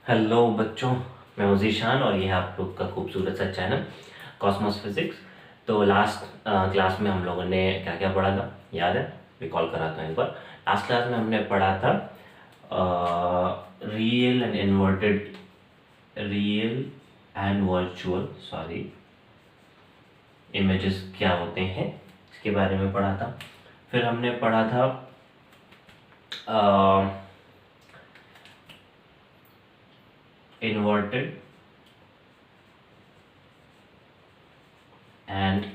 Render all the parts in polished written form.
Hello बच्चों, मैं हूं ज़ीशान और ये है आप लोग का खूबसूरत सा चैनल कॉस्मोस फिजिक्स। तो लास्ट क्लास में हम लोगों ने क्या क्या पढ़ा था, याद है? रिकॉल कराता हूँ एक बार। लास्ट क्लास में हमने पढ़ा था real and inverted, real and virtual images क्या होते हैं इसके बारे में पढ़ा था। फिर हमने पढ़ा था इन्वर्टेड एंड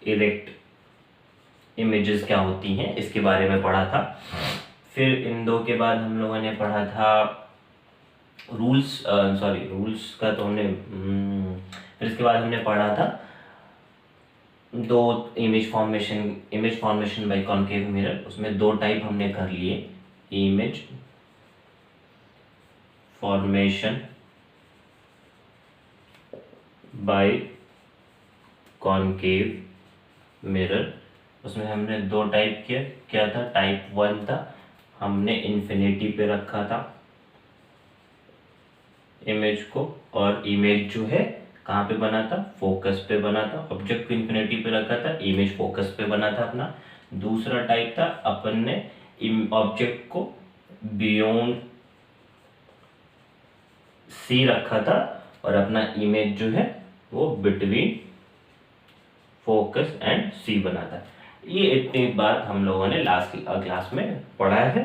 इरेक्ट इमेजेस क्या होती हैं इसके बारे में पढ़ा था। फिर इन दो के बाद हम लोगों ने पढ़ा था रूल्स का तो हमने फिर इसके बाद हमने पढ़ा था दो image formation by concave mirror. उसमें दो टाइप हमने कर लिए, image formation by concave mirror. उसमें हमने दो टाइप किया, क्या था? टाइप 1 था, हमने इन्फिनिटी पे रखा था इमेज को, और इमेज जो है कहाँ पे बना था? फोकस पे बना था। ऑब्जेक्ट को इन्फिनिटी पे रखा था, इमेज फोकस पे बना था अपना। दूसरा टाइप था, अपन ने ऑब्जेक्ट को बियॉन्ड सी रखा था और अपना इमेज जो है वो बिटवीन फोकस एंड सी बना था। ये इतनी बात हम लोगों ने लास्ट क्लास में पढ़ा है।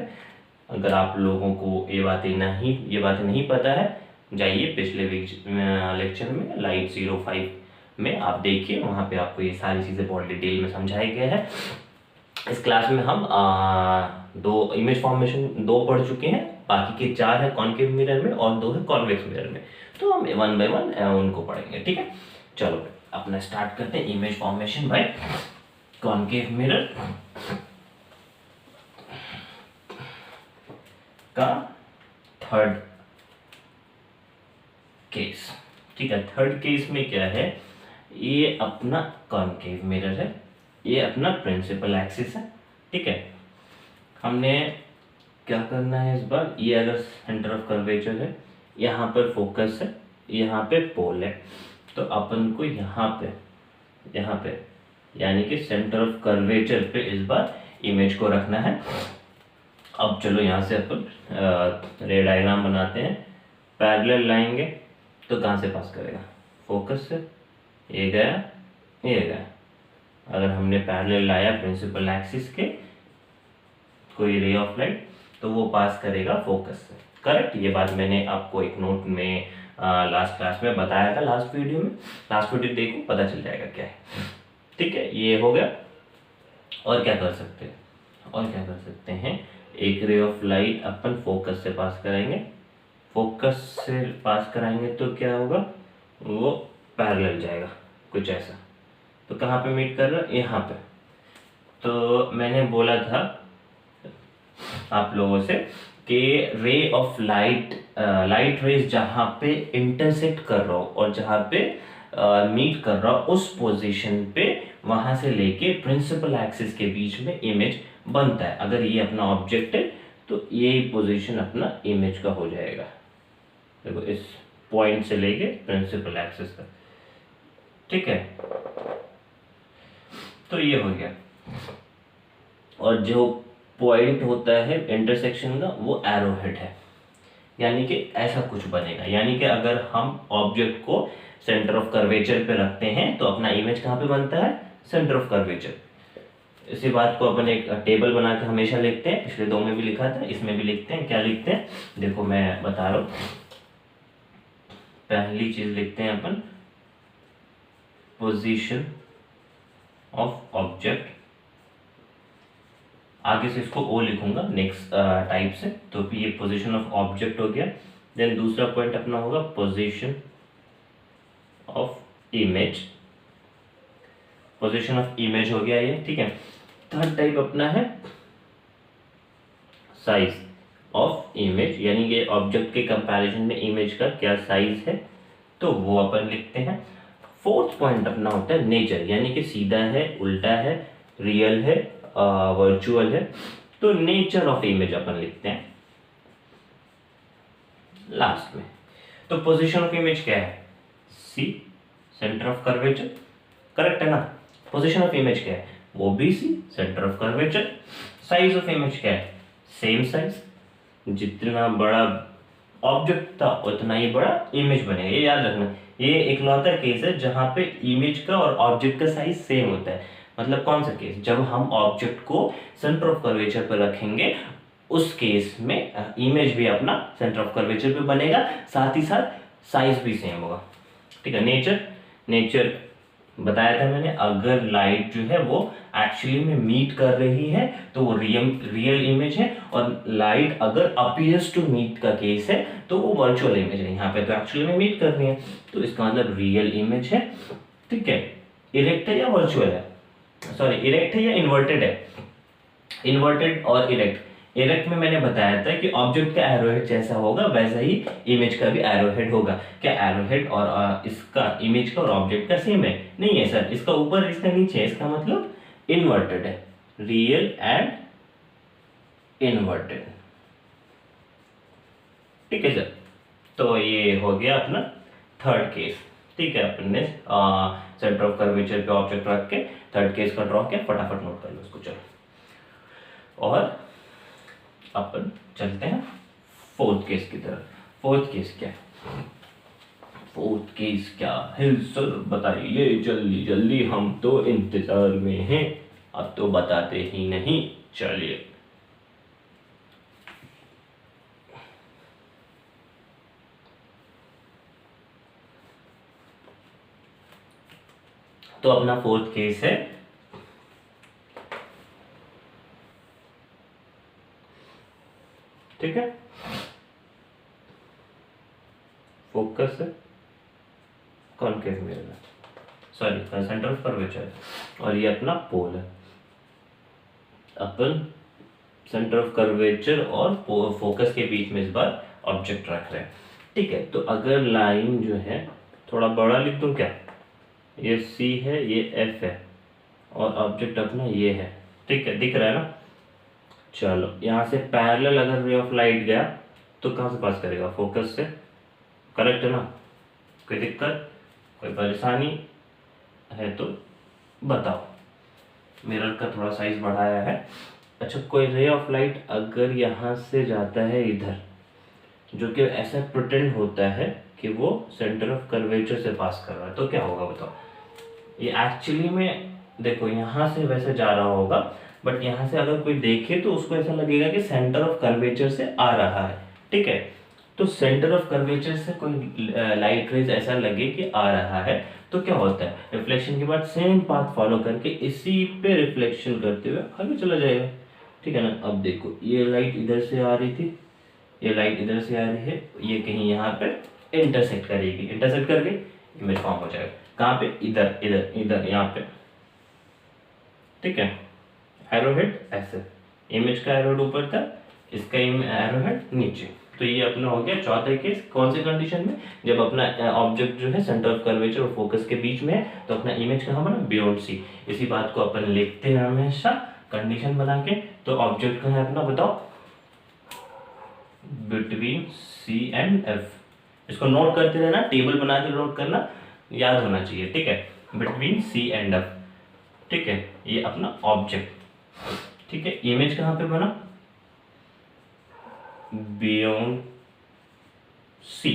अगर आप लोगों को ये बातें नहीं पता है, जाइए पिछले लेक्चर में लाइट 05 में आप देखिए, वहाँ पे आपको ये सारी चीज़ें बहुत डिटेल में समझाया गया है। इस क्लास में हम दो इमेज फॉर्मेशन दो पढ़ चुके हैं, बाकी के 4 है कॉन्केव मिरर में और 2 है कॉन्वेक्स मिरर में। तो हम 1 बाय 1 उनको पढ़ेंगे, ठीक है? चलो अपना स्टार्ट करते हैं। Image formation by concave mirror का थर्ड केस, ठीक है? थर्ड केस में क्या है, ये अपना कॉन्केव मिरर है, ये अपना प्रिंसिपल एक्सिस है, ठीक है? हमने क्या करना है इस बार, ये अगर सेंटर ऑफ कर्वेचर है, यहाँ पर फोकस है, यहाँ पे पोल है, तो अपन को यहाँ पे यानी कि सेंटर ऑफ कर्वेचर पे इस बार इमेज को रखना है। अब चलो यहाँ से अपन रे डायग्राम बनाते हैं। पैरेलल लाएंगे तो कहाँ से पास करेगा? फोकस से। ये गया। अगर हमने पैरेलल लाया प्रिंसिपल एक्सिस के कोई रे ऑफ लाइट, तो वो पास करेगा फोकस से, करेक्ट? ये बात मैंने आपको एक नोट में लास्ट क्लास में बताया था, लास्ट वीडियो देखो, पता चल जाएगा क्या है, ठीक है? ये हो गया। और क्या कर सकते हैं? एक ray of light upon focus से पास करेंगे, फोकस से पास कराएंगे तो क्या होगा? वो पैरेलल जाएगा, कुछ ऐसा। तो कहाँ पे मीट कर रहा है? यहाँ पे। तो मैंने बोला था आप लोगों से कि रे ऑफ लाइट रेज जहाँ पे इंटरसेक्ट कर रहा हो और जहाँ पे मीट कर रहा हो, उस पोजीशन पे वहां से लेके प्रिंसिपल एक्सिस के बीच में इमेज बनता है। अगर ये अपना ऑब्जेक्ट है तो ये पोजीशन अपना इमेज का हो जाएगा। देखो, इस पॉइंट से लेके प्रिंसिपल एक्सिस तक, ठीक है? तो ये हो गया। और जो पॉइंट होता है इंटरसेक्शन का, वो एरो हेड है, यानी कि ऐसा कुछ बनेगा। यानी कि अगर हम ऑब्जेक्ट को सेंटर ऑफ कर्वेचर पे रखते हैं तो अपना इमेज कहाँ पे बनता है? Centre of curvature. इसी बात को अपन एक टेबल बना के हमेशा लिखते हैं, पिछले 2 में भी लिखा था, इसमें भी लिखते हैं। क्या लिखते हैं? देखो मैं बता रहा हूँ। पहली चीज लिखते हैं अपन पोजीशन ऑफ ऑब्जेक्ट, आगे से इसको ओ लिखूंगा नेक्स्ट टाइप से, तो ये पोजीशन ऑफ ऑब्जेक्ट हो गया। देन दूसरा पॉइंट अपना होगा पोजीशन ऑफ इमेज, हो गया ये, ठीक है? थर्ड टाइप अपना है साइज ऑफ इमेज, यानी कि ऑब्जेक्ट के कंपैरिजन में इमेज का क्या साइज है, तो वो अपन लिखते हैं। फोर्थ पॉइंट अपना होता है नेचर, यानी कि सीधा है, उल्टा है, रियल है, वर्चुअल है, तो नेचर ऑफ इमेज अपन लिखते हैं। लास्ट में। तो पोजीशन ऑफ इमेज क्या है, C, centre of curvature, correct है ना। पोजीशन ऑफ इमेज क्या है, वो भी C, centre of curvature. Size of image क्या है, सेम साइज, जितना बड़ा ऑब्जेक्ट था उतना ही बड़ा इमेज बनेगा। ये याद रखना, ये इकलौता केस है जहां पे इमेज का और ऑब्जेक्ट का साइज सेम होता है। मतलब कौन सा केस, जब हम ऑब्जेक्ट को सेंटर ऑफ कर्वेचर पर रखेंगे, उस केस में इमेज भी अपना सेंटर ऑफ कर्वेचर पे बनेगा, साथ ही साथ साइज भी सेम होगा। ठीक है। नेचर, नेचर बताया था मैंने, अगर लाइट जो है वो एक्चुअली में मीट कर रही है तो वो रियल इमेज है, और लाइट अगर अपीयर्स टू मीट का केस है तो वो वर्चुअल इमेज है। यहाँ पे तो एक्चुअली में मीट कर रही है, तो इसका मतलब रियल इमेज है। ठीक है। इरेक्ट है या वर्चुअल है, सॉरी इरेक्ट है या इन्वर्टेड है, इन्वर्टेड और इरेक्ट। इरेक्ट में मैंने बताया था कि ऑब्जेक्ट का एरोहेड जैसा होगा वैसा ही इमेज का भी एरोहेड होगा। क्या एरोहेड और इसका इमेज का और ऑब्जेक्ट का सेम है, नहीं है सर, इसका ऊपर इसका नीचे है, इसका मतलब इन्वर्टेड है, रियल एंड इन्वर्टेड। ठीक है सर। तो ये हो गया अपना थर्ड केस। ठीक है, अपन ने सेंटर ऑफ कर्वेचर पे ऑब्जेक्ट रख के थर्ड केस का ड्रॉ किया, फटाफट नोट कर लो उसको। चलो और अपन चलते हैं फोर्थ केस की तरफ। फोर्थ केस क्या है, फोर्थ केस क्या है सर बताइए जल्दी जल्दी, हम तो इंतजार में हैं, अब तो बताते ही नहीं। चलिए तो अपना फोर्थ केस है ठीक है, फोकस है concave mirror, sorry centre of curvature, और ये अपना पोल है। अपन सेंटर ऑफ कर्वेचर और फोकस के बीच में इस बार ऑब्जेक्ट रख रहे हैं। ठीक है, तो अगर लाइन जो है थोड़ा बड़ा लिख दूं क्या, ये C है, ये F है, और ऑब्जेक्ट अपना ये है। ठीक है, दिख रहा है ना। चलो यहाँ से पैरेलल अगर रे ऑफ लाइट गया तो कहाँ से पास करेगा, फोकस से, करेक्ट है ना। कोई दिक्कत, कोई परेशानी है तो बताओ। मिरर का थोड़ा साइज बढ़ाया है। अच्छा, कोई रे ऑफ लाइट अगर यहाँ से जाता है इधर, जो कि ऐसा प्रिटेंड होता है कि वो सेंटर ऑफ कर्वेचर से पास कर रहा है, तो क्या होगा बताओ। ये एक्चुअली में देखो यहाँ से वैसे जा रहा होगा, बट यहाँ से अगर कोई देखे तो उसको ऐसा लगेगा कि सेंटर ऑफ कर्वेचर से आ रहा है। ठीक है, तो सेंटर ऑफ कर्वेचर से कोई लाइट रेज ऐसा लगे कि आ रहा है तो क्या होता है, रिफ्लेक्शन के बाद सेम पाथ फॉलो करके इसी पे रिफ्लेक्शन करते हुए आगे चला जाएगा। ठीक है ना। अब देखो ये लाइट इधर से आ रही थी, ये लाइट इधर से आ रही है, ये कहीं यहाँ पे इंटरसेक्ट करेगी, इंटरसेक्ट करके इमेज फॉर्म हो जाएगा। कहाँ पे, इधर इधर इधर यहाँ पे। ठीक है, एरोहेड ऐसे, इमेज का एरोहेड ऊपर था, इसका एरोहेड नीचे। तो ये अपना हो गया चौथा केस। कौन से कंडीशन में, जब अपना ऑब्जेक्ट जो है सेंटर ऑफ कर्वेचर और फोकस के बीच में है, तो अपना इमेज कहाँ बना, बियॉन्ड सी। इसी बात को अपन लिखते हैं हमेशा कंडीशन बना के। तो ऑब्जेक्ट कहाँ है अपना बताओ, बिटवीन सी एंड एफ। इसको नोट करते रहना, टेबल बना के नोट करना, याद होना चाहिए। ठीक है, बिटवीन सी एंड एफ। ठीक है, ये अपना ऑब्जेक्ट। ठीक है, इमेज कहाँ पे बना, बियॉन्ड सी।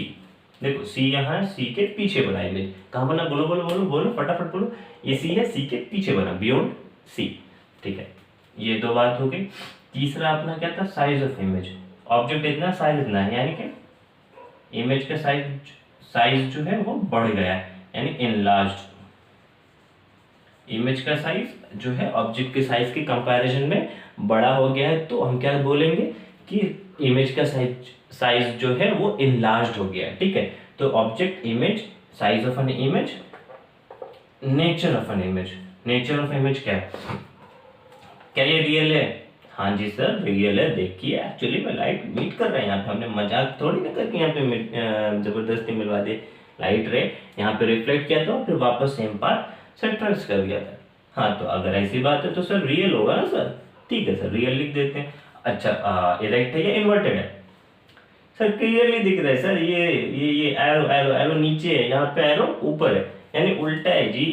देखो सी यहाँ है, सी के पीछे बना इमेज, कहाँ बना, बोलो बोलो बोलो बोलो फटाफट बोलो। ये सी है, सी के पीछे बना, बियॉन्ड सी। ठीक है, ये दो बात हो गई। तीसरा अपना क्या था, साइज ऑफ इमेज। ऑब्जेक्ट इतना, साइज इतना है, यानी कि इमेज का साइज जो है वो बढ़ गया है, यानी इनलार्ज्ड। इमेज का साइज जो है ऑब्जेक्ट के साइज के कंपैरिजन में बड़ा हो गया है, तो हम क्या बोलेंगे कि इमेज का साइज जो है वो इनलार्ज्ड हो गया है। ठीक है, तो object, image, size of an image, nature of an image. Nature of image क्या है, क्या ये रियल है, हाँ जी सर रियल है। देखिए एक्चुअली में लाइट मीट कर रहे हैं, यहाँ पे हमने मजाक थोड़ी ना करके यहाँ पे जबरदस्ती मिलवा दी लाइट रे, यहाँ पे रिफ्लेक्ट किया था फिर वापस सेम पार्ट सेंट्रलाइज कर दिया था। हाँ, तो अगर ऐसी बात है तो सर रियल होगा ना सर। ठीक है सर, रियल लिख देते हैं। अच्छा, इरेक्ट है या इन्वर्टेड है, सर क्लियरली दिख रहा है सर, ये एरो एरो एरो नीचे है, यहाँ पे एरो ऊपर है, यानी उल्टा है जी,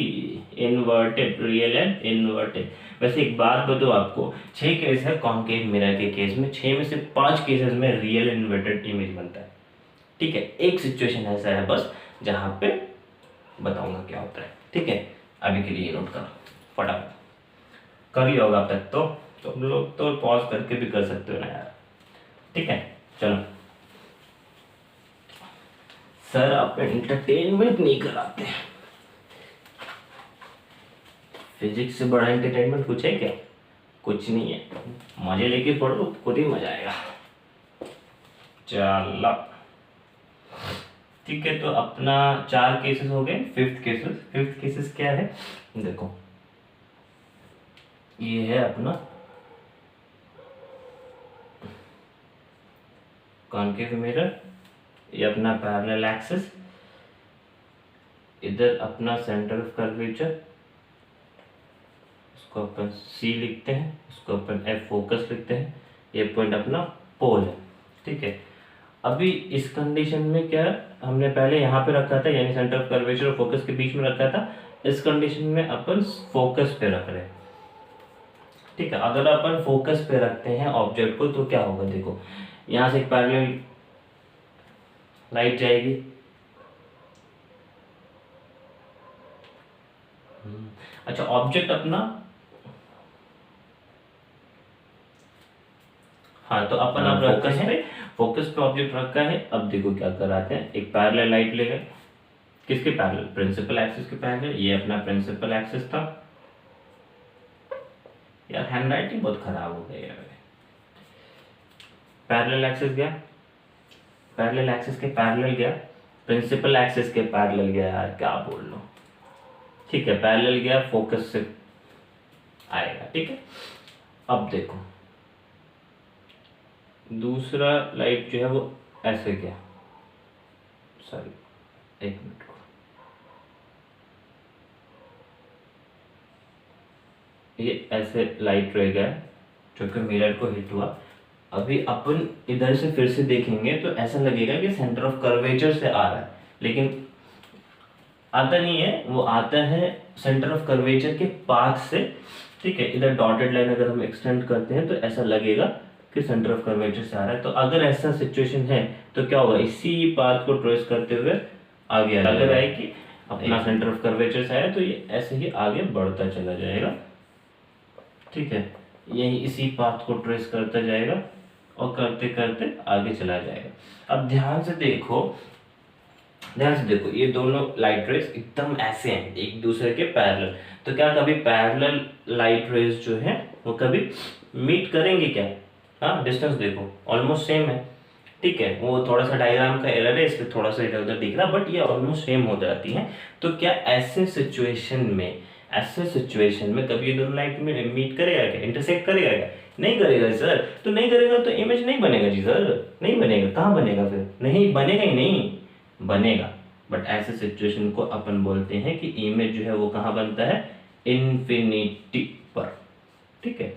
इन्वर्टेड, रियल एंड इन्वर्टेड। वैसे एक बात बताओ आपको, 6 केस है कॉन्केव मिरर के केस में, 6 में से 5 केसेस में रियल इन्वर्टेड इमेज बनता है, ठीक है। एक सिचुएशन ऐसा है बस जहाँ पे बताऊंगा क्या होता है, ठीक है। अभी के लिए नोट करो फटाफट, कर लिया होगा अब तक तो तुम लोग तो पॉज करके भी कर सकते हो ना यार, ठीक है। चलो सर आप एंटरटेनमेंट नहीं कराते, फिजिक्स से बड़ा एंटरटेनमेंट कुछ है क्या? कुछ नहीं है, मजे लेके पढ़ो, खुद ही मजा आएगा। चलो ठीक है, तो अपना 4 केसेस हो गए। फिफ्थ केसेस क्या है देखो, ये है अपना कॉन्केव मिरर, ये अपना पैरेलल एक्सिस, इधर अपना सेंटर ऑफ कर्वेचर, इसको अपन C लिखते हैं, इसको अपन F फोकस लिखते हैं, ये पॉइंट अपना पोल है, ठीक है। अभी इस कंडीशन में क्या हमने पहले यहाँ पे रखा था, यानी सेंटर ऑफ कर्वेचर और फोकस के बीच में रखा था, इस कंडीशन में अपन फोकस पे रख रहे हैं, ठीक है। अगर अपन फोकस पे रखते हैं ऑब्जेक्ट को तो क्या होगा देखो, यहाँ से एक पैरेलल लाइट जाएगी, अच्छा ऑब्जेक्ट अपना, हाँ तो अपन अब फोकस पे ऑब्जेक्ट रखा है। अब देखो क्या कराते हैं, एक पैरेलल लाइट ले गए, किसके पैरेलल, प्रिंसिपल एक्सिस के पैरेलल, ये अपना प्रिंसिपल एक्सिस था। यार हैंडराइटिंग बहुत खराब हो गई यार, पैरेलल एक्सिस गया, पैरेलल एक्सिस के पैरेलल गया, प्रिंसिपल एक्सिस के पैरेलल गया, यार क्या बोल लो, ठीक है। पैरेलल गया, फोकस से आएगा, ठीक है। अब देखो दूसरा लाइट जो है वो ऐसे गया, सॉरी एक मिनट को, ये ऐसे लाइट रह गया जो कि मिरर को हिट हुआ। अभी अपन इधर से फिर से देखेंगे तो ऐसा लगेगा कि सेंटर ऑफ कर्वेचर से आ रहा है, लेकिन आता नहीं है, वो आता है सेंटर ऑफ कर्वेचर के पाथ से, ठीक है। इधर डॉटेड लाइन अगर हम एक्सटेंड करते हैं तो ऐसा लगेगा कि सेंटर ऑफ कर्वेचर से आ रहा है। तो अगर ऐसा सिचुएशन है तो क्या होगा, इसी पाथ को ट्रेस करते हुए आगे अगर आए कि अपना सेंटर ऑफ कर्वेचर से आया तो ये ऐसे ही आगे बढ़ता चला जाएगा, ठीक है। यही इसी पाथ को ट्रेस करता जाएगा और करते करते आगे चला जाएगा। अब ध्यान से देखो, ये दोनों लाइट रेज एकदम ऐसे हैं एक दूसरे के पैरेलल, तो क्या कभी पैरेलल लाइट रेज जो है वो कभी मीट करेंगे क्या? हाँ डिस्टेंस देखो ऑलमोस्ट सेम है, ठीक है। वो थोड़ा सा डायग्राम का एरर है, इसलिए थोड़ा सा इधर उधर दिख रहा, बट ये ऑलमोस्ट सेम हो जाती हैं। तो क्या ऐसे सिचुएशन में कभी ये दोनों लाइट में मीट करेगा क्या, इंटरसेक्ट करेगा क्या? नहीं करेगा सर। तो नहीं करेगा तो इमेज नहीं बनेगा जी सर, नहीं बनेगा। कहाँ बनेगा फिर? नहीं बनेगा ही नहीं बनेगा। बट ऐसे सिचुएशन को अपन बोलते हैं कि इमेज जो है वो कहाँ बनता है, इन्फिनिटी पर, ठीक है।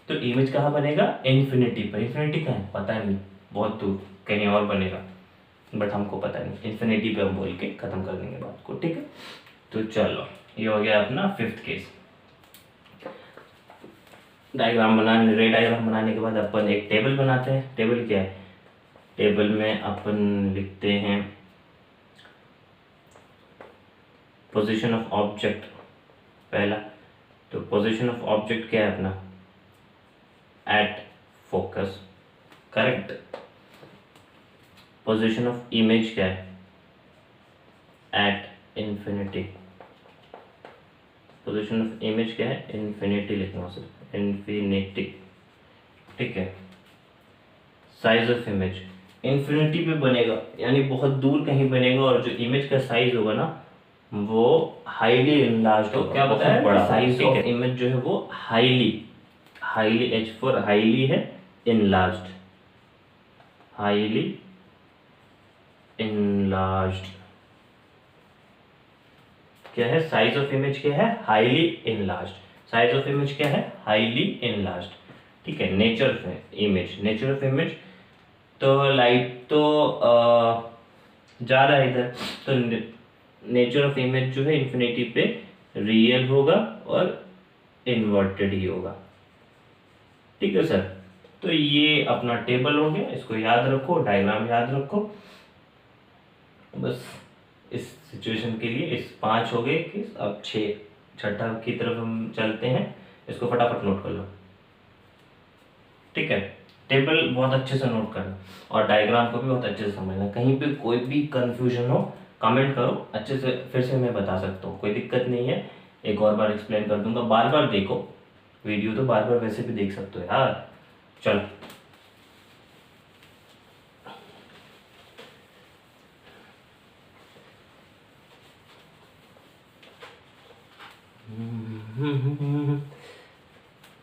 तो इमेज कहाँ बनेगा, इन्फिनिटी पर। इन्फिनिटी कहाँ है पता नहीं, बहुत दूर कहीं और बनेगा, बट हमको पता नहीं। इन्फिनिटी पे हम बोल के खत्म कर देंगे बात को, ठीक है। तो चलो ये हो गया अपना फिफ्थ केस। डायग्राम बनाने, रे डायग्राम बनाने के बाद अपन एक टेबल बनाते हैं। टेबल क्या है, टेबल में अपन लिखते हैं पोजीशन ऑफ ऑब्जेक्ट पहला। तो पोजीशन ऑफ ऑब्जेक्ट क्या है अपना, at focus, correct. Position of image क्या है, at infinity. Position of image क्या है, इन्फिनिटी लिखना सिर्फ, इन्फिनिटी, ठीक है। साइज ऑफ इमेज इन्फिनिटी पे बनेगा, यानी बहुत दूर कहीं बनेगा, और जो इमेज का साइज होगा ना वो हाईली इनलार्ज्ड होगा। क्या बताया, बड़ा साइज ऑफ इमेज जो है वो हाईली H फॉर हाईली है, इनलार्ज्ड, हाईली इनलार्ज्ड क्या है, साइज ऑफ इमेज क्या है, highly enlarged. Size of image क्या है, हाईली इनलार्ज्ड, ठीक है। नेचर ऑफ इमेज तो लाइट तो जा रहा है इधर, तो नेचर ऑफ इमेज जो है इन्फिनिटी पे रियल होगा और इन्वर्टेड ही होगा। ठीक है सर, तो ये अपना टेबल हो गया, इसको याद रखो, डायग्राम याद रखो। बस इस सिचुएशन के लिए इस 5 हो गए कि अब 6 छठा की तरफ हम चलते हैं, इसको फटाफट नोट कर लो। ठीक है, टेबल बहुत अच्छे से नोट करना और डायग्राम को भी बहुत अच्छे से समझना। कहीं पे कोई भी कंफ्यूजन हो कमेंट करो, अच्छे से फिर से मैं बता सकता हूँ, कोई दिक्कत नहीं है। एक और बार एक्सप्लेन कर दूंगा, बार बार देखो वीडियो, तो बार बार वैसे भी देख सकते हो यार। चलो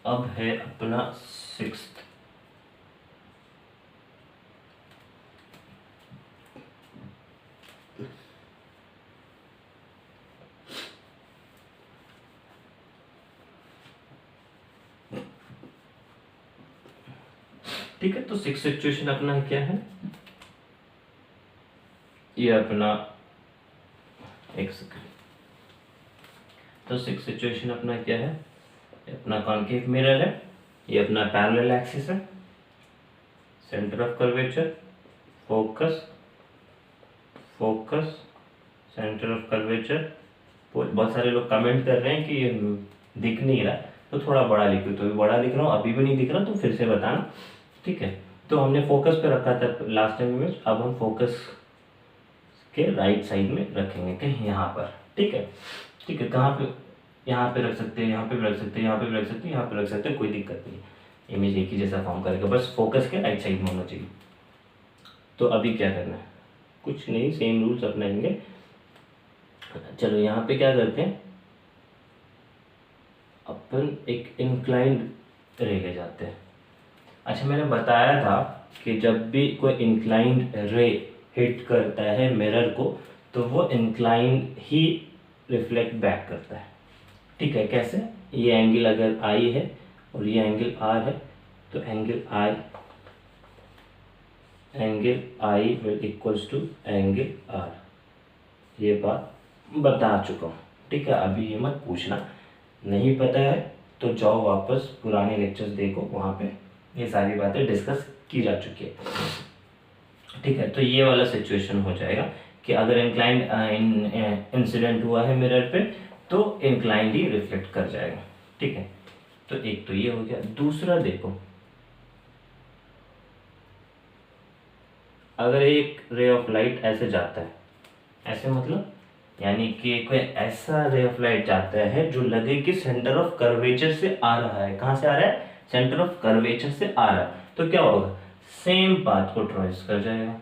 अब है अपना 6th। ठीक है, तो 6th सिचुएशन अपना क्या है, ये अपना एक सेकंड, तो 6th सिचुएशन अपना क्या है, ये अपना कॉन्केव मिरर है, ये अपना पैरेलल एक्सिस है, centre of curvature, focus, focus, centre of curvature. बहुत सारे लोग कमेंट कर रहे हैं कि ये दिख नहीं रहा, तो थोड़ा बड़ा लिखो, तो भी बड़ा लिख रहा हूँ, अभी भी नहीं दिख रहा तो फिर से बताना। ठीक है, तो हमने फोकस पे रखा था लास्ट टाइम इमेज, अब हम फोकस के राइट साइड में रखेंगे कहीं यहाँ पर। ठीक है, ठीक है, कहाँ पे, यहाँ पे रख सकते हैं, यहाँ पे भी रख सकते हैं, यहाँ पे भी रख सकते हैं, यहाँ पे रख सकते हैं, कोई दिक्कत नहीं, इमेज एक ही जैसा फॉर्म करेगा, बस फोकस के राइट साइड में होना चाहिए। तो अभी क्या करना है, कुछ नहीं, सेम रूल्स अपनाएंगे। चलो यहाँ पे क्या करते हैं, अपन एक इंक्लाइंड रे ले जाते हैं। अच्छा, मैंने बताया था कि जब भी कोई इंक्लाइंड रे हिट करता है मिरर को, तो वो इंक्लाइंड ही रिफ्लेक्ट बैक करता है। ठीक है, कैसे, ये एंगल अगर आई है और ये एंगल आर है, तो angle I will equals to angle R, ये बात बता चुका हूँ। ठीक है, अभी ये मत पूछना, नहीं पता है तो जाओ वापस पुराने लेक्चर्स देखो, वहाँ पे ये सारी बातें डिस्कस की जा चुकी है। ठीक है, तो ये वाला सिचुएशन हो जाएगा कि अगर इंक्लाइंड इंसिडेंट हुआ है मिरर पे, तो इंक्लाइंड ही रिफ्लेक्ट कर जाएगा। ठीक है, तो एक तो ये हो गया। दूसरा देखो, अगर एक रे ऑफ लाइट ऐसे जाता है, ऐसे मतलब यानी कि कोई ऐसा रे ऑफ लाइट जाता है जो लगे कि सेंटर ऑफ कर्वेचर से आ रहा है, कहाँ से आ रहा है, सेंटर ऑफ कर्वेचर से आ रहा है, तो क्या होगा, सेम पाथ को ट्रेस कर जाएगा।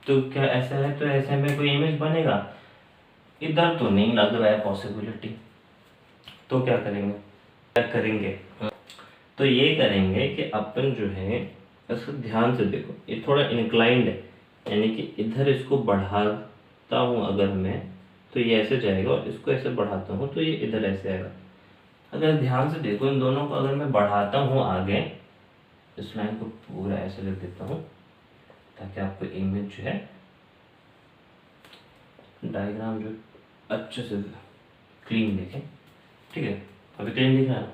तो क्या ऐसा है, तो ऐसे में कोई इमेज बनेगा, इधर तो नहीं लग रहा है पॉसिबिलिटी, तो क्या करेंगे, तो ये करेंगे कि अपन जो है इसको ध्यान से देखो, ये थोड़ा इंक्लाइंड है, यानी कि इधर इसको बढ़ाता हूँ अगर मैं, तो ये ऐसे जाएगा, और इसको ऐसे बढ़ाता हूँ तो ये इधर ऐसे आएगा। अगर ध्यान से देखो इन दोनों को, अगर मैं बढ़ाता हूँ आगे, इस लाइन को पूरा ऐसे लिख देता हूँ ताकि आपको इमेज जो है, डायग्राम जो अच्छे से क्लीन दिखे। ठीक है, अभी क्लीन दिख रहा है।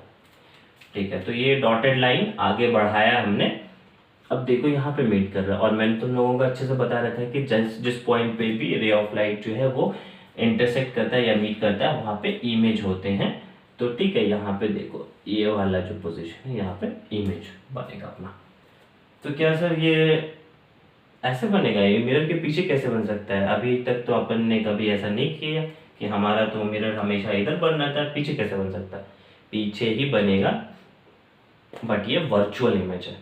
ठीक है, तो ये डॉटेड लाइन आगे बढ़ाया हमने, अब देखो यहाँ पे मीट कर रहा है, और मैंने तुम लोगों को अच्छे से बता रखा है कि जिस पॉइंट पे भी रे ऑफ लाइट जो है वो इंटरसेक्ट करता है या मीट करता है, वहाँ पे इमेज होते हैं। तो ठीक है, यहाँ पे देखो ये वाला जो पोजीशन है, यहाँ पे इमेज बनेगा अपना। तो क्या सर ये ऐसे बनेगा, ये मिरर के पीछे कैसे बन सकता है, अभी तक तो अपन ने कभी ऐसा नहीं किया कि हमारा तो मिरर हमेशा इधर बनना था, पीछे कैसे बन सकता है, पीछे ही बनेगा, बट ये वर्चुअल इमेज है।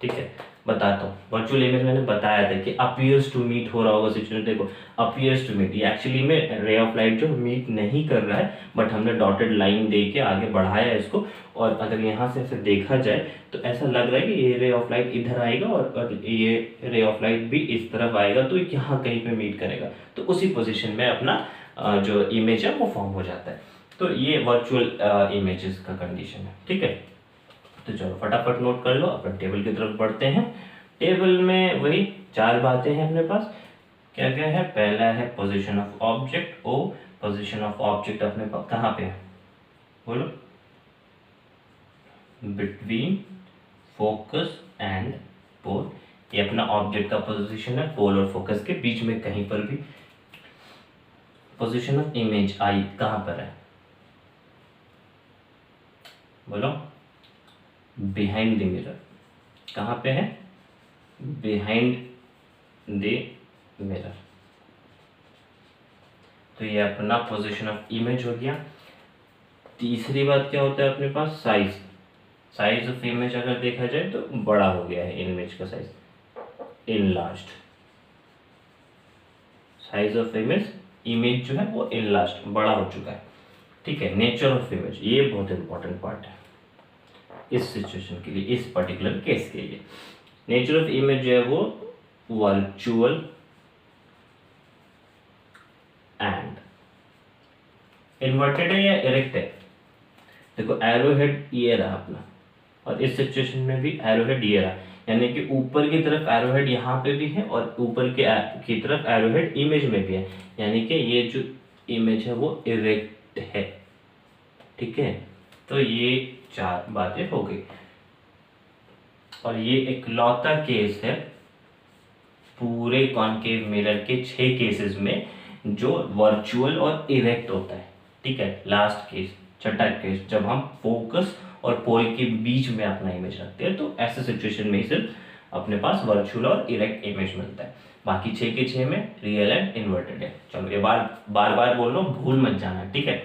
ठीक है, बताता हूँ, वर्चुअल इमेज मैंने बताया था कि अपीयर्स टू मीट हो रहा होगा सिचुएशन, देखो अपीयर्स टू मीट, ये एक्चुअली में रे ऑफ लाइट जो मीट नहीं कर रहा है, बट हमने डॉटेड लाइन दे के आगे बढ़ाया है इसको, और अगर यहाँ से ऐसे देखा जाए तो ऐसा लग रहा है कि ये रे ऑफ लाइट इधर आएगा और ये रे ऑफ लाइट भी इस तरफ आएगा, तो यहाँ कहीं पे मीट करेगा, तो उसी पोजिशन में अपना जो इमेज है वो फॉर्म हो जाता है। तो ये वर्चुअल इमेजेस का कंडीशन है। ठीक है, तो चलो फटाफट नोट कर लो, अपन टेबल की तरफ बढ़ते हैं। टेबल में वही 4 बातें हैं अपने पास। क्या क्या है? पहला है position of object, O position of object अपने पास कहाँ पे है? बोलो। Between focus and pole. ये अपना ऑब्जेक्ट का पोजीशन है, पोल और फोकस के बीच में कहीं पर भी। पोजीशन ऑफ इमेज आई कहाँ पर है? बोलो। Behind the mirror. कहाँ पे है? Behind the mirror. तो ये अपना पोजीशन ऑफ इमेज हो गया। तीसरी बात क्या होता है अपने पास? साइज। साइज ऑफ इमेज अगर देखा जाए तो बड़ा हो गया है इमेज का size, enlarged. Size of image, image जो है वो इनलार्ज्ड, बड़ा हो चुका है। ठीक है। नेचर ऑफ इमेज, ये बहुत इंपॉर्टेंट पार्ट है इस सिचुएशन के लिए, इस पर्टिकुलर केस के लिए। नेचर ऑफ इमेज जो है वो वर्चुअल एंड इन्वर्टेड है या इरेक्ट है? देखो एरोहेड ये रहा अपना, और इस सिचुएशन में भी एरोहेड ये रहा, यानी कि ऊपर की तरफ एरोहेड यहाँ पे भी है और ऊपर की तरफ एरोहेड इमेज में भी है, यानी कि ये जो इमेज है वो इरेक्ट है। ठीक है। तो ये 4 बातें हो गई, और ये इकलौता केस है पूरे कॉनकेव मिरर के 6 केसेस में जो वर्चुअल और इरेक्ट होता है। ठीक है। लास्ट केस, छठा केस, जब हम फोकस और पोल के बीच में अपना इमेज रखते हैं, तो ऐसे सिचुएशन में ही सिर्फ अपने पास वर्चुअल और इरेक्ट इमेज मिलता है। बाकी 6 के 6 में रियल एंड इन्वर्टेड है। चलो ये बार बार बोल लो, भूल मत जाना। ठीक है।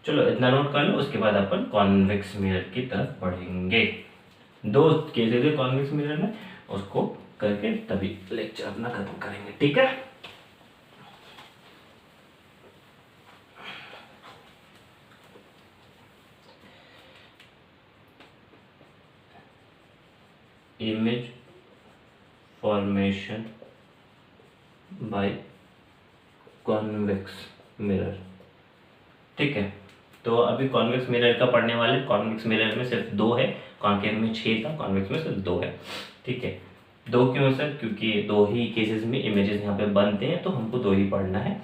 चलो इतना नोट कर लो, उसके बाद अपन कॉन्वेक्स मिरर की तरफ बढ़ेंगे। 2 केसेस है कॉन्वेक्स मिरर में, उसको करके तभी लेक्चर अपना खत्म करेंगे। ठीक है। Image formation by convex mirror. ठीक है। तो अभी कॉन्वेक्स मिरर का पढ़ने वाले, कॉन्वेक्स मिरर में सिर्फ 2 है, कॉन्केव में 6 था, कॉन्वेक्स में सिर्फ 2 है। ठीक है। 2 क्यों सर? क्योंकि 2 ही केसेस में इमेजेस यहाँ पे बनते हैं, तो हमको 2 ही पढ़ना है।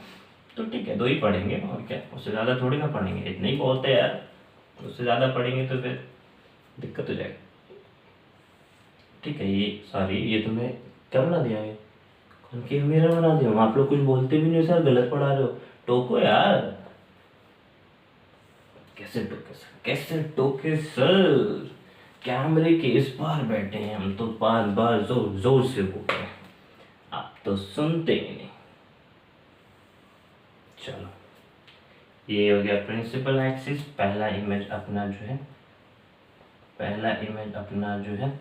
तो ठीक है, 2 ही पढ़ेंगे, और क्या, उससे ज़्यादा थोड़ी ना पढ़ेंगे, इतना ही बहुत है यार। उससे ज़्यादा पढ़ेंगे तो फिर दिक्कत हो जाएगी। ठीक है। ये सॉरी, ये तुम्हें क्या बना दिया है? कॉन्केव मिरर बना दिया। आप लोग कुछ बोलते भी नहीं सर, गलत पढ़ा रहे हो, टोको यार। कैसे टोके सर, कैसे टोके सर? कैमरे के इस पार बैठे हैं हम, तो बार बार जोर जोर से बोल रहे हैं, आप तो सुनते ही नहीं। चलो ये हो गया प्रिंसिपल एक्सिस। पहला इमेज अपना जो है, पहला इमेज अपना जो है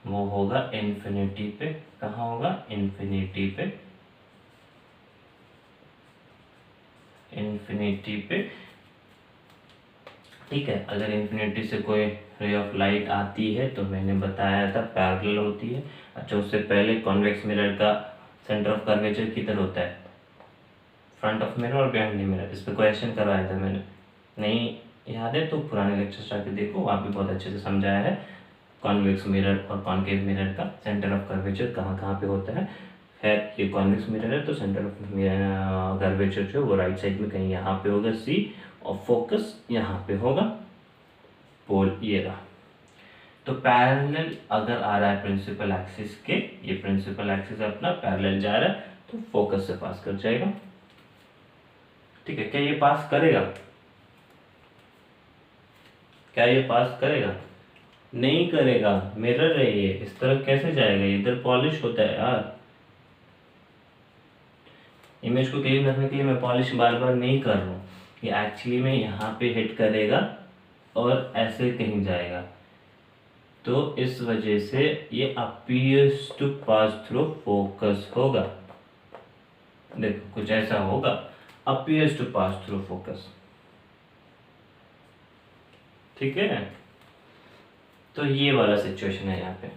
वो होगा इन्फिनिटी पे। कहाँ होगा? इन्फिनिटी पे, इन्फिनिटी पे। ठीक है। अगर इन्फिनिटी से कोई रे ऑफ लाइट आती है तो मैंने बताया था पैरेलल होती है। अच्छा, उससे पहले कॉन्वेक्स मिरर का सेंटर ऑफ कर्वेचर किधर होता है? फ्रंट ऑफ मिरर और बिहाइंड द मिरर। इस पर क्वेश्चन करवाया था मैंने, नहीं याद है तो पुराने लेक्चर्स जाके देखो, वहाँ भी बहुत अच्छे से समझाया है कॉन्वेक्स मिरर और कॉनकेव मिरर का सेंटर ऑफ कर्वेचर कहाँ कहाँ पे होता है। खैर ये कॉन्वेक्स मिरर है तो सेंटर ऑफ कर्वेचर जो है वो राइट साइड में कहीं यहाँ पे होगा सी, और फोकस यहाँ पे होगा, पोल ये रहा। तो पैरेलल अगर आ रहा है प्रिंसिपल एक्सिस के, ये प्रिंसिपल एक्सिस अपना पैरेलल जा रहा है तो फोकस से पास कर जाएगा। ठीक है। क्या ये पास करेगा? क्या ये पास करेगा? नहीं करेगा, मिरर है ये, इस तरफ कैसे जाएगा? इधर पॉलिश होता है यार। इमेज को क्लीन रखने के लिए मैं पॉलिश बार बार नहीं कर रहा हूँ, ये एक्चुअली में यहाँ पे हिट करेगा और ऐसे कहीं जाएगा, तो इस वजह से ये appears to pass through focus होगा। देखो कुछ ऐसा होगा, appears to pass through focus. ठीक है। तो ये वाला सिचुएशन है यहाँ पे।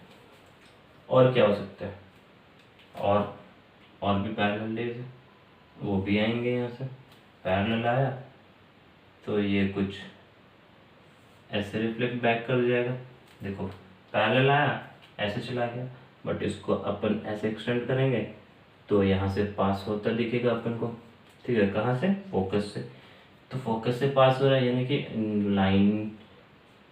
और क्या हो सकता है? और भी पैरेलल रेज है, वो भी आएंगे यहाँ से। पैरेलल आया तो ये कुछ ऐसे रिफ्लेक्ट बैक कर जाएगा, देखो पैरेलल आया, ऐसे चला गया, बट इसको अपन ऐसे एक्सटेंड करेंगे तो यहाँ से पास होता दिखेगा अपन को। ठीक है, कहाँ से? फोकस से। तो फोकस से पास हो रहा है, यानी कि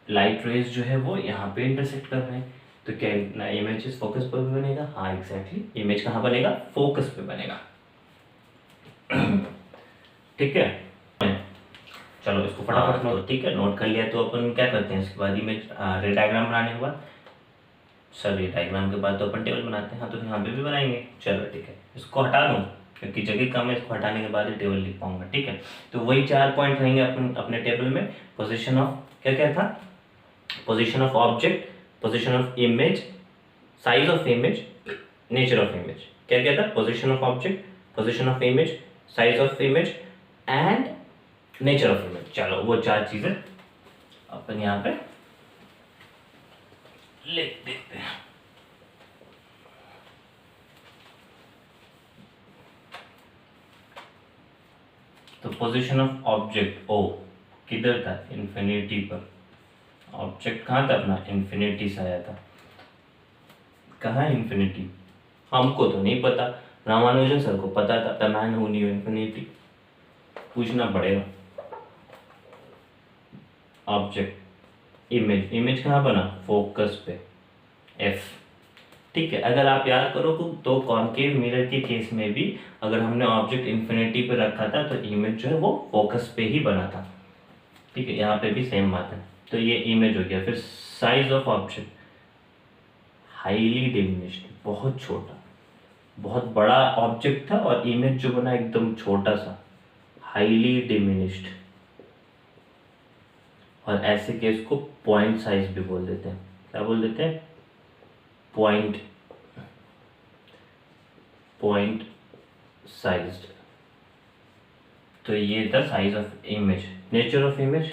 लाइट रेज जो है वो यहाँ पे इंटरसेक्ट कर रहे हैं। तो क्या इमेज इस फोकस पर भी बनेगा? हाँ एग्जैक्टली, इमेज कहाँ बनेगा? फोकस पे बनेगा। ठीक है, चलो इसको फटाफट नोट, ठीक है, नोट कर लिया। तो अपन क्या करते हैं इसके बाद, इमेज रे डायग्राम बनाने के बाद, सर रे डायग्राम के बाद तो अपन टेबल बनाते हैं। हाँ, तो यहाँ पे भी बनाएंगे। चलो ठीक है, इसको हटा दूँ क्योंकि जगह कम है, इसको हटाने के बाद ही टेबल लिख पाऊंगा। ठीक है, तो वही 4 पॉइंट रहेंगे अपन अपने टेबल में। पोजीशन ऑफ, क्या क्या था? Position of object, position of image, size of image, nature of image. क्या क्या था? Position of object, position of image, size of image and nature of image. चलो वो 4 चीजें अपन यहाँ पे लिख देते हैं। तो पोजीशन ऑफ ऑब्जेक्ट ओ किधर था? इन्फिनिटी पर। ऑब्जेक्ट कहाँ था अपना? इन्फिनिटी से आया था। कहाँ है इन्फिनिटी? हमको तो नहीं पता, रामानुजन सर को पता था। The man who new infinity. पूछना पड़ेगा। ऑब्जेक्ट, इमेज, इमेज कहाँ बना? फोकस पे, एफ। ठीक है, अगर आप याद करो तो कॉनकेव मिरर के केस में भी अगर हमने ऑब्जेक्ट इन्फिनिटी पे रखा था तो इमेज जो है वो फोकस पे ही बना था। ठीक है, यहाँ पे भी सेम बात है। तो ये इमेज हो गया। फिर size of object, highly diminished, बहुत छोटा। बहुत बड़ा ऑब्जेक्ट था और इमेज जो बना एकदम छोटा सा, हाईली डिमिनिश्ड। और ऐसे केस को पॉइंट साइज भी बोल देते हैं। क्या बोल देते हैं? Point sized. तो ये था size of image. Nature of image,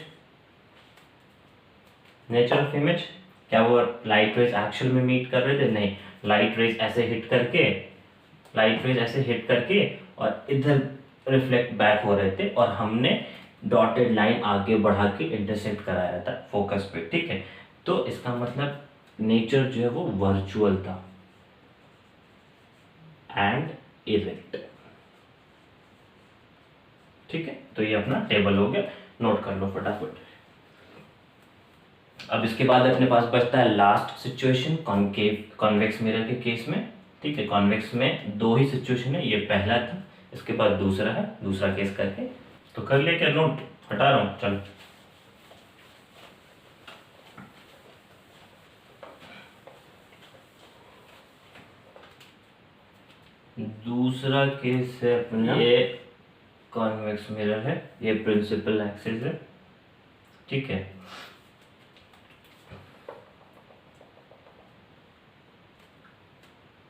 nature of image क्या वो लाइट रेज एक्चुअल में मीट कर रहे थे? नहीं, लाइट रेज ऐसे हिट करके और इधर रिफ्लेक्ट बैक हो रहे थे और हमने डॉटेड लाइन आगे बढ़ा के इंटरसेक्ट कराया था फोकस पे। ठीक है, तो इसका मतलब नेचर जो है वो वर्चुअल था एंड इरेक्ट। ठीक है, तो ये अपना टेबल हो गया, नोट कर लो फटाफट। अब इसके बाद अपने पास बचता है लास्ट सिचुएशन, कॉन्वेक्स मिरर के केस में। ठीक है, कॉन्वेक्स में 2 ही सिचुएशन है, ये पहला था, इसके बाद दूसरा है। दूसरा केस करके तो कर लिया क्या नोट? हटा रहा हूँ, चलो। दूसरा केस है अपना, ये कॉन्वेक्स मिरर है, ये प्रिंसिपल एक्सिस है। ठीक है,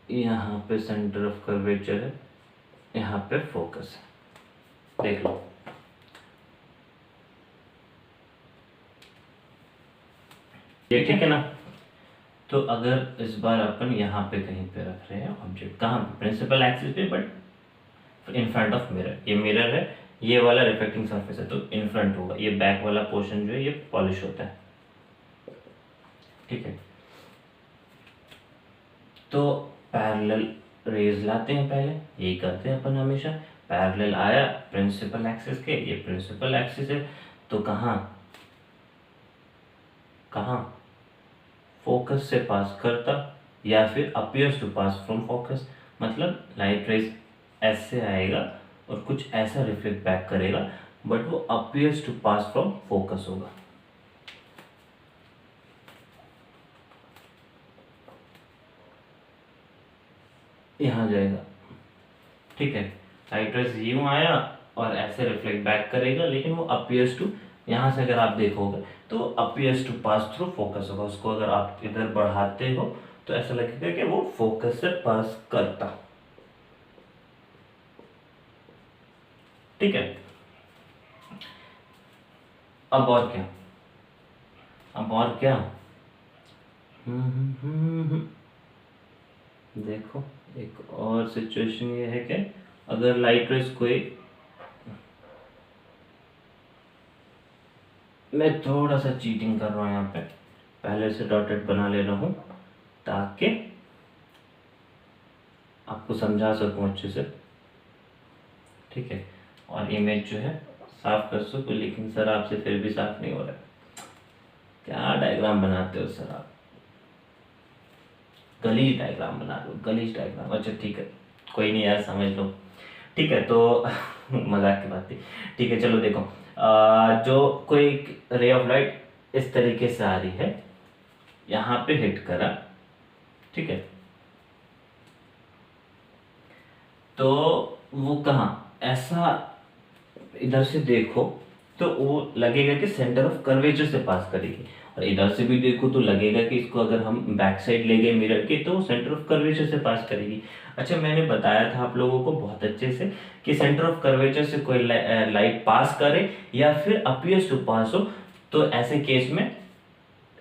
यहाँ पे सेंटर ऑफ कर्वेचर है, यहाँ पे फोकस है। देख लो, ये ठीक है ना? तो अगर इस बार अपन यहाँ पे कहीं पे रख रहे हैं ऑब्जेक्ट, कहाँ पे? प्रिंसिपल एक्सिस पे, but in front of mirror. ये मिरर है, ये वाला रिफ्लेक्टिंग सरफेस है, तो इन फ्रंट होगा। ये बैक वाला पोर्शन जो है ये पॉलिश होता है। ठीक है, तो पैरेलल रेज लाते हैं, पहले यही करते हैं अपन हमेशा। पैरेलल आया प्रिंसिपल एक्सिस के, ये प्रिंसिपल एक्सिस है, तो कहाँ फोकस से पास करता या फिर appears to pass from focus. मतलब लाइट रेज ऐसे आएगा और कुछ ऐसा रिफ्लेक्ट बैक करेगा, बट वो appears to pass from focus होगा। यहाँ जाएगा। ठीक है, लाइट रेज यूं आया और ऐसे रिफ्लेक्ट बैक करेगा, लेकिन वो अपीयर्स टू, यहाँ से अगर आप देखोगे तो appears to pass through focus होगा। उसको अगर आप इधर बढ़ाते हो तो ऐसा लगेगा कि वो फोकस से पास करता। ठीक है, अब और क्या? देखो, एक और सिचुएशन ये है कि अगर लाइट रेज कोई, मैं थोड़ा सा चीटिंग कर रहा हूँ यहाँ पे, पहले से डॉटेड बना ले रहा हूँ ताकि आपको समझा सकूँ अच्छे से, ठीक है। और इमेज जो है साफ कर सकूँ, लेकिन सर आपसे फिर भी साफ नहीं हो रहा है। क्या डायग्राम बनाते हो सर आप, गलीज डायग्राम बना लो, गलीज डायग्राम। अच्छा ठीक है, कोई नहीं यार, समझ लो, ठीक है। तो मजाक की बात थी, ठीक है। चलो देखो, जो कोई रे ऑफ लाइट इस तरीके से आ रही है, यहाँ पे हिट करा, ठीक है। तो वो कहाँ, ऐसा इधर से देखो तो वो लगेगा कि सेंटर ऑफ कर्वेचर से पास करेगी, और इधर से भी देखो तो लगेगा कि इसको अगर हम बैक साइड ले गए मिरर के तो सेंटर ऑफ कर्वेचर से पास करेगी। अच्छा, मैंने बताया था आप लोगों को बहुत अच्छे से कि सेंटर ऑफ कर्वेचर से कोई लाइट पास करे या फिर अपीयर्स टू पास हो, तो ऐसे केस में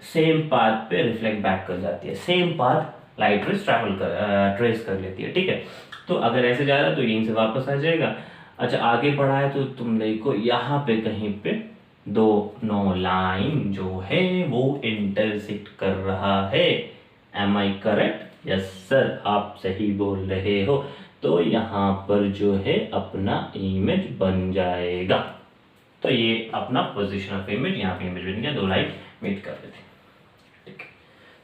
सेम पाथ पे रिफ्लेक्ट बैक कर जाती है, same path light rays trace कर लेती है, ठीक है। तो अगर ऐसे जा रहा है तो यहीं से वापस आ जाएगा। अच्छा, आगे बढ़ा है तो तुम देखो यहाँ पे कहीं पे नो लाइन जो है वो इंटरसेक्ट कर रहा है। Am I correct? Yes sir, आप सही बोल रहे हो। तो यहाँ पर जो है अपना इमेज बन जाएगा। तो ये अपना पोजीशन ऑफ इमेज, यहाँ पे इमेज बन गया, दो लाइन मीट कर रहे थे, ठीक है।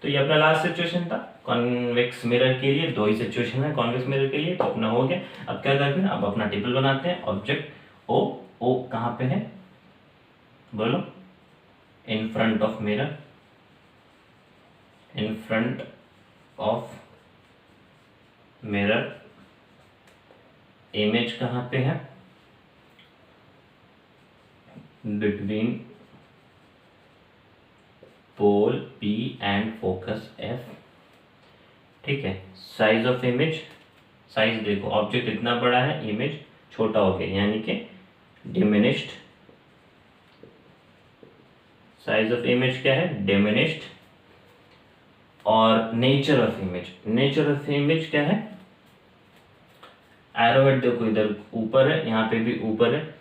तो ये अपना लास्ट सिचुएशन था कॉन्वेक्स मिरर के लिए। दो ही सिचुएशन है कॉन्वेक्स मिरर के लिए, तो अपना हो गया। अब क्या करते हैं, अब अपना टेबल बनाते हैं। ऑब्जेक्ट ओ कहाँ पे है बोलो, in front of mirror, in front of mirror. Image कहाँ पे है, between pole P and focus F, ठीक है। साइज ऑफ इमेज, साइज देखो, ऑब्जेक्ट इतना बड़ा है, इमेज छोटा हो गया, यानी कि डिमिनिश्ड। साइज ऑफ इमेज क्या है, डिमिनिश्ड। और nature of image, nature of image क्या है, एरोहेड देखो इधर ऊपर है, यहाँ पे भी ऊपर है।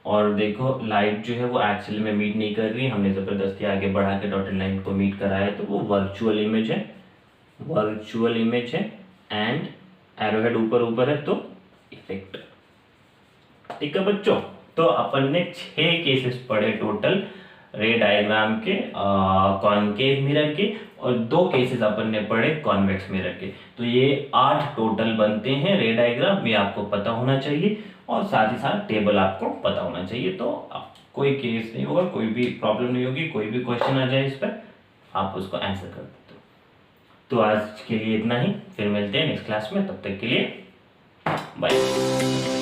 और देखो लाइट जो है वो एक्चुअली में मीट नहीं कर रही, हमने ज़बरदस्ती आगे बढ़ा के डॉटेड लाइन को मीट कराया, तो वो वर्चुअल इमेज है, वर्चुअल इमेज है। एंड एरोहेड ऊपर ऊपर है तो इफेक्ट, ठीक है बच्चों। तो अपन ने 6 केसेस पढ़े टोटल रे डायग्राम के, कॉनकेव मिरर के, और 2 केसेस अपन ने पढ़े कॉन्वेक्स मिरर के। तो ये 8 टोटल बनते हैं रे डायग्राम, ये आपको पता होना चाहिए, और साथ ही साथ टेबल आपको पता होना चाहिए। तो कोई केस नहीं होगा, कोई भी प्रॉब्लम नहीं होगी, कोई भी क्वेश्चन आ जाए इस पर आप उसको आंसर कर देते हो। तो आज के लिए इतना ही, फिर मिलते हैं नेक्स्ट क्लास में, तब तक के लिए बाय।